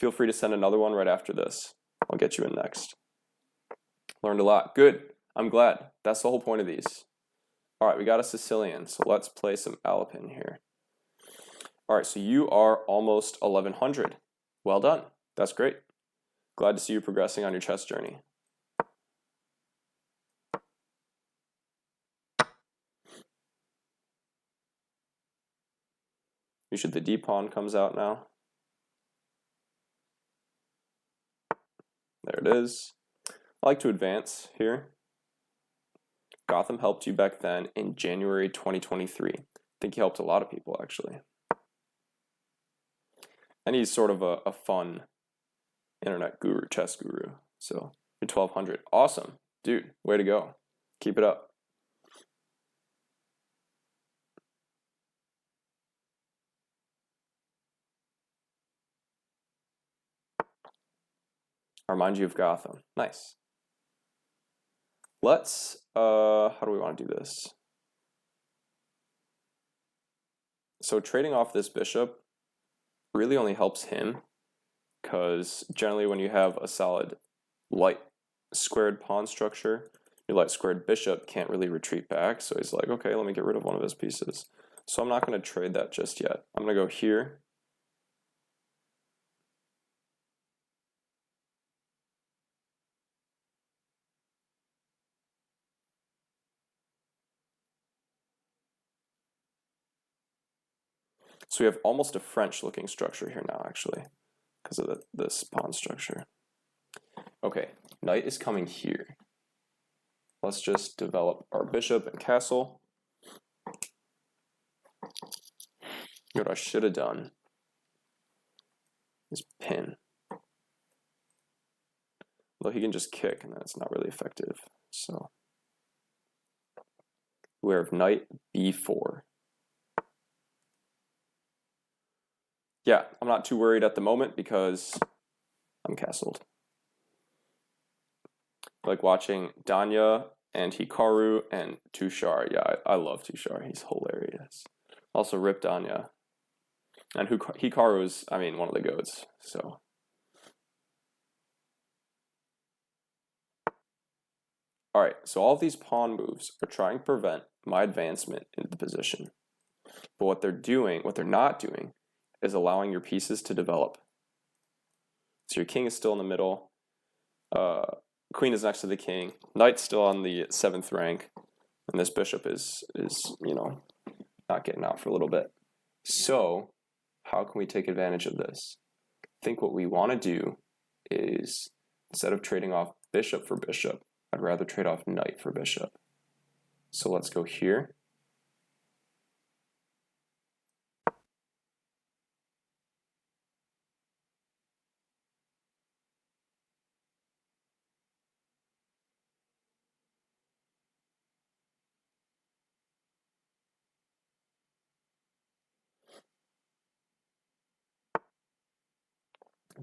Feel free to send another one right after this. I'll get you in next. Learned a lot. Good. I'm glad. That's the whole point of these. All right, we got a Sicilian, so let's play some Alpin here. All right, so you are almost 1100. Well done. That's great. Glad to see you progressing on your chess journey. Usually the D pawn comes out now. There it is. I like to advance here. Gotham helped you back then in January 2023. I think he helped a lot of people, actually. And he's sort of a fun internet guru, chess guru. So you're 1200. Awesome. Dude, way to go. Keep it up. I remind you of Gotham. Nice. Let's, how do we want to do this? So trading off this bishop really only helps him, because generally when you have a solid light squared pawn structure, your light squared bishop can't really retreat back. So he's like, okay, let me get rid of one of his pieces. So I'm not going to trade that just yet. I'm going to go here. So we have almost a French looking structure here now, actually, because of this pawn structure. Okay, knight is coming here. Let's just develop our bishop and castle. What I should have done is pin. Well, he can just kick, and that's not really effective. So, we have knight b4. Yeah, I'm not too worried at the moment because I'm castled. I like watching Danya and Hikaru and Tushar. Yeah, I love Tushar. He's hilarious. Also, Rip Danya. And Hikaru is, I mean, one of the goats. So. All right, so all of these pawn moves are trying to prevent my advancement into the position. But what they're not doing, is allowing your pieces to develop. So your king is still in the middle. Queen is next to the king. Knight's still on the 7th rank. And this bishop is you know, not getting out for a little bit. So how can we take advantage of this? I think what we want to do is, instead of trading off bishop for bishop, I'd rather trade off knight for bishop. So let's go here.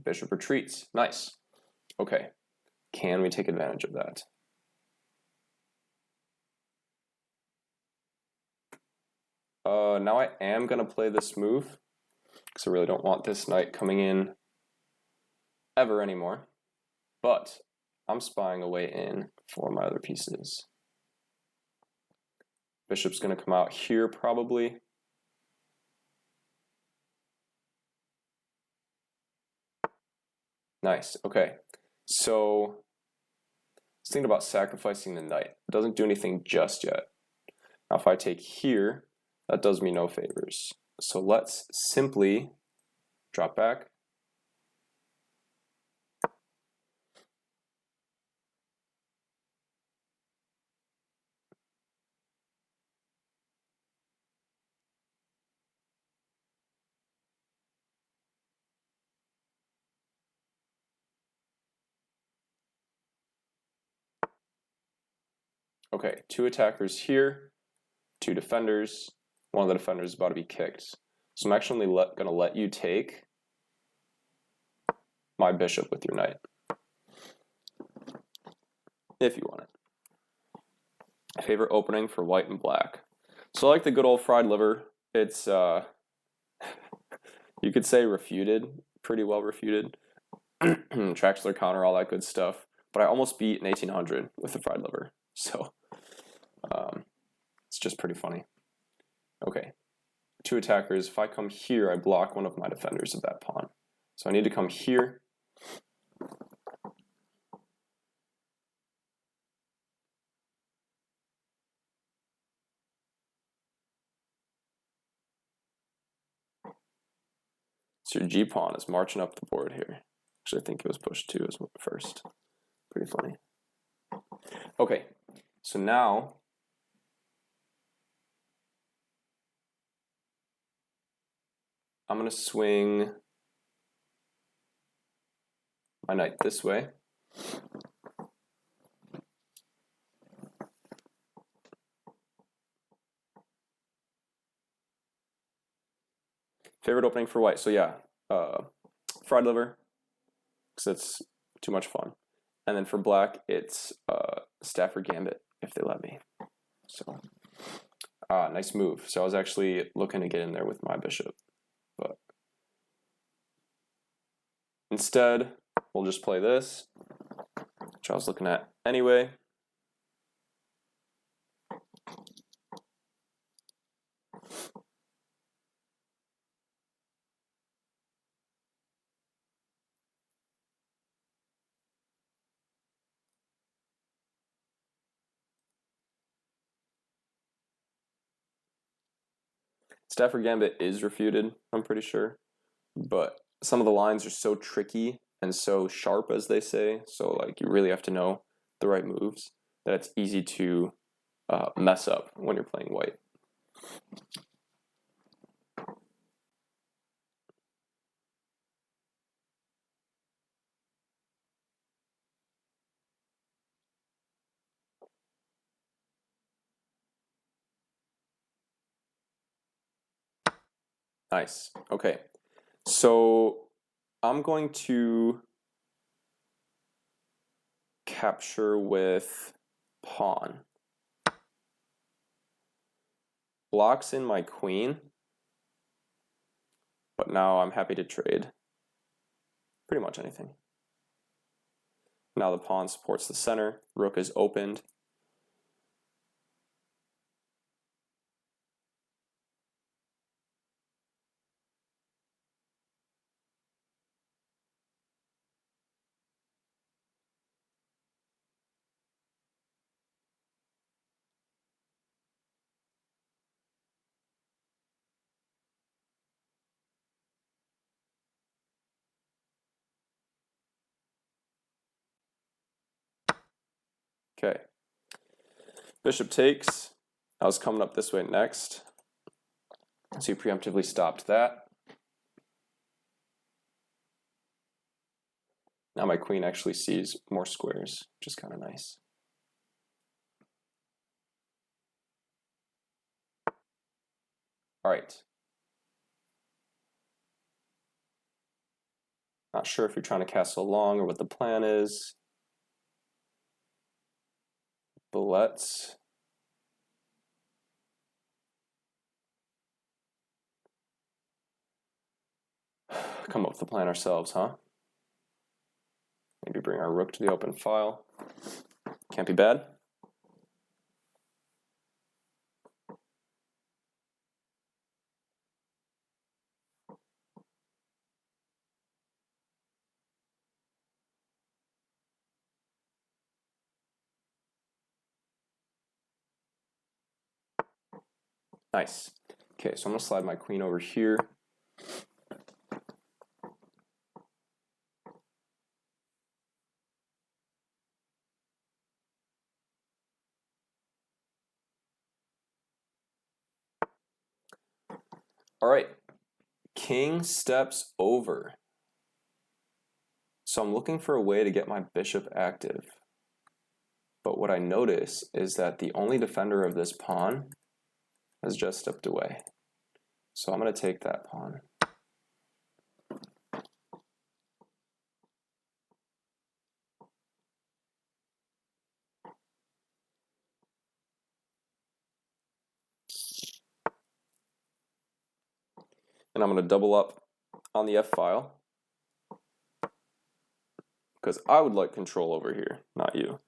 Bishop retreats. Nice. Okay. Can we take advantage of that? Now I am going to play this move, because I really don't want this knight coming in ever anymore. But I'm spying a way in for my other pieces. Bishop's going to come out here probably. Nice. Okay. So I was thinking about sacrificing the knight. It doesn't do anything just yet. Now if I take here, that does me no favors. So let's simply drop back. Okay, 2 attackers here, 2 defenders. One of the defenders is about to be kicked. So I'm actually going to let you take my bishop with your knight, if you want it. Favorite opening for white and black. So I like the good old fried liver. It's, you could say refuted, pretty well refuted. Traxler counter, all that good stuff. But I almost beat an 1800 with the fried liver. So it's just pretty funny. Okay, 2 attackers. If I come here, I block one of my defenders of that pawn. So I need to come here. So your G-pawn is marching up the board here. Actually, I think it was pushed 2 as first. Pretty funny. Okay, so now I'm going to swing my knight this way. Favorite opening for white. So yeah, fried liver, because it's too much fun. And then for black, it's Stafford Gambit, if they let me. So nice move. So I was actually looking to get in there with my bishop, but instead, we'll just play this, which I was looking at anyway. Stafford Gambit is refuted, I'm pretty sure, but some of the lines are so tricky and so sharp, as they say, so like you really have to know the right moves, that it's easy to mess up when you're playing white. Nice. Okay. So I'm going to capture with pawn. Blocks in my queen, but now I'm happy to trade pretty much anything. Now the pawn supports the center. Rook is opened. Okay. Bishop takes. I was coming up this way next. So you preemptively stopped that. Now my queen actually sees more squares, which is kind of nice. All right. Not sure if you're trying to castle long or what the plan is, but let's come up with the plan ourselves, huh? Maybe bring our rook to the open file. Can't be bad. Nice. Okay, so I'm gonna slide my queen over here. All right, king steps over. So I'm looking for a way to get my bishop active. But what I notice is that the only defender of this pawn has just stepped away. So I'm going to take that pawn. And I'm going to double up on the F file. because I would like control over here, not you.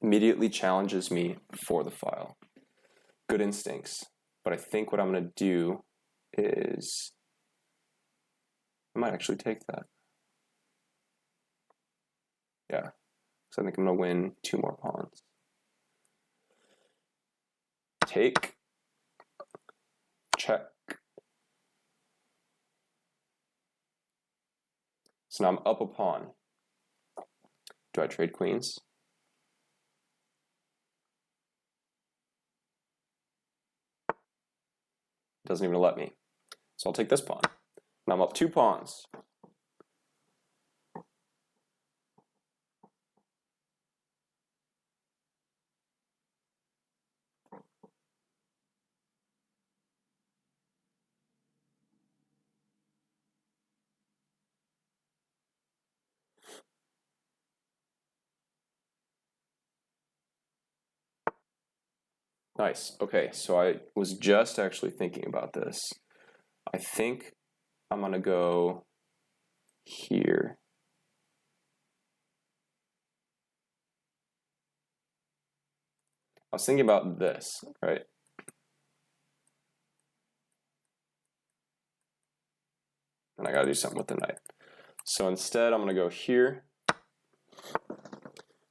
Immediately challenges me for the file. Good instincts. But I think what I'm going to do is I might actually take that. Yeah, because I think I'm going to win 2 more pawns. Take. Check. So now I'm up a pawn. Do I trade queens? It doesn't even let me. So I'll take this pawn. Now I'm up 2 pawns. Nice. Okay, so I was just actually thinking about this. I think I'm going to go here. I was thinking about this, right? And I got to do something with the knight. So instead, I'm going to go here.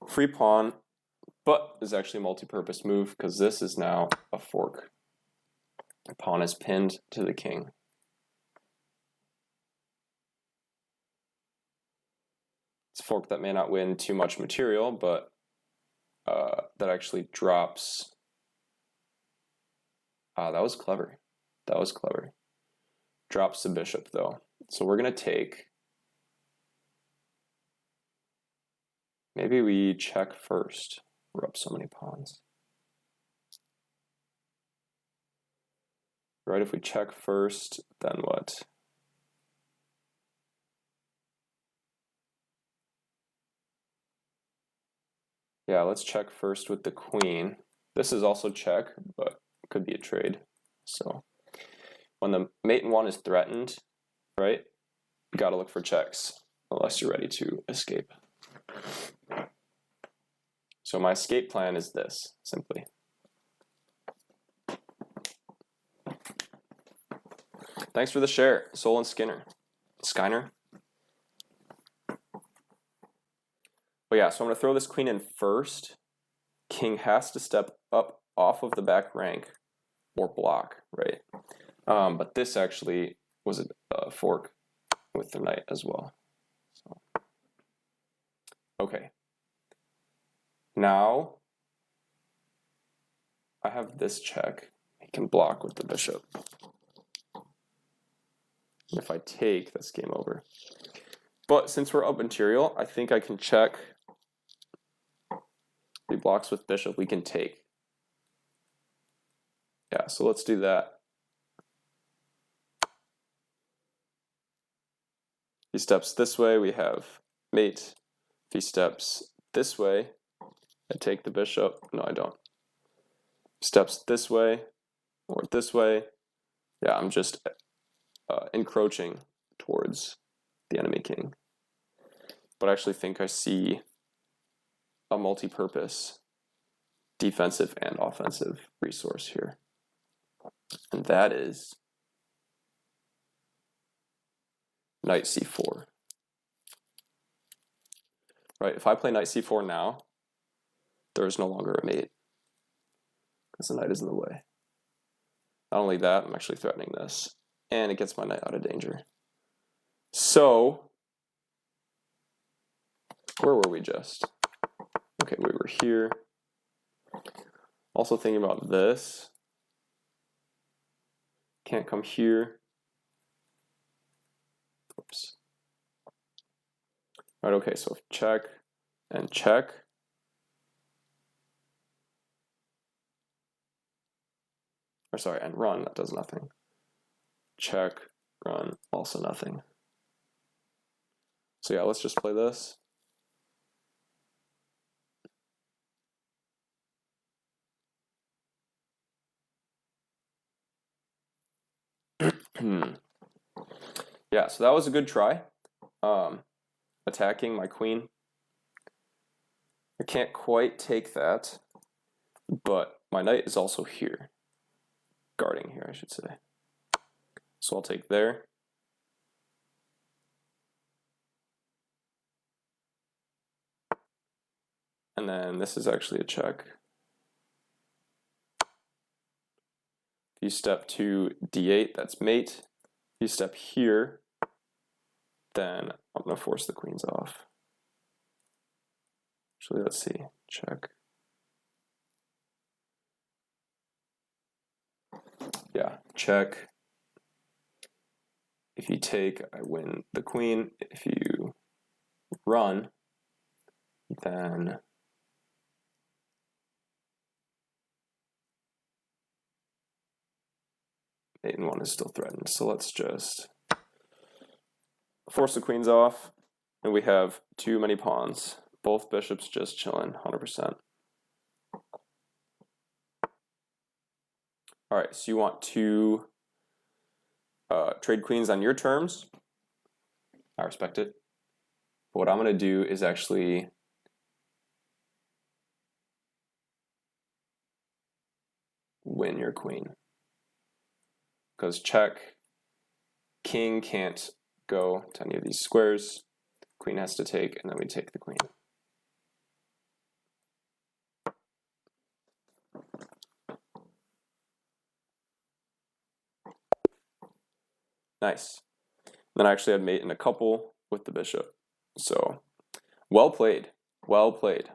Free pawn, but is actually a multi-purpose move because this is now a fork. The pawn is pinned to the king. It's a fork that may not win too much material, but that actually drops. That was clever. That was clever. Drops the bishop, though. So we're going to take. Maybe we check first. We're up so many pawns. Right, if we check first, then what? Yeah, let's check first with the queen. This is also check, but could be a trade. So when the mate in 1 is threatened, right, you got to look for checks unless you're ready to escape. So my escape plan is this, simply. Thanks for the share, Solon Skinner. Skyner? But yeah, so I'm going to throw this queen in first. King has to step up off of the back rank or block, right? But this actually was a fork with the knight as well. So. Okay. Now I have this check. He can block with the bishop. And if I take, that's game over. But since we're up material, I think I can check. If he blocks with bishop, we can take. Yeah, so let's do that. If he steps this way, we have mate. If he steps this way, I take the bishop. No, I don't. Steps this way or this way. Yeah, I'm just encroaching towards the enemy king. But I actually think I see a multi-purpose defensive and offensive resource here. And that is knight c4. Right, if I play knight c4 now, there is no longer a mate because the knight is in the way. Not only that, I'm actually threatening this, and it gets my knight out of danger. So, where were we just? Okay, we were here. Also thinking about this. Can't come here. Oops. Right, okay, so check and check. Or sorry, and run, that does nothing. Check, run, also nothing. So yeah, let's just play this. Yeah, so that was a good try. Attacking my queen. I can't quite take that, but my knight is also here. Guarding here, I should say. So I'll take there. And then this is actually a check. If you step to d8, that's mate. If you step here, then I'm going to force the queens off. Actually, let's see. Check. Yeah, check. If you take, I win the queen. If you run, then mate and one is still threatened. So let's just force the queens off, and we have too many pawns. Both bishops just chilling, 100%. All right, so you want to trade queens on your terms. I respect it. But what I'm going to do is actually win your queen. Because check, king can't go to any of these squares. Queen has to take, and then we take the queen. Nice. Then I actually had mate in a couple with the bishop. So, well played,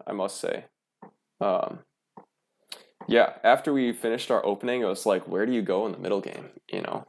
I must say. Yeah, after we finished our opening, it was like, where do you go in the middle game, you know?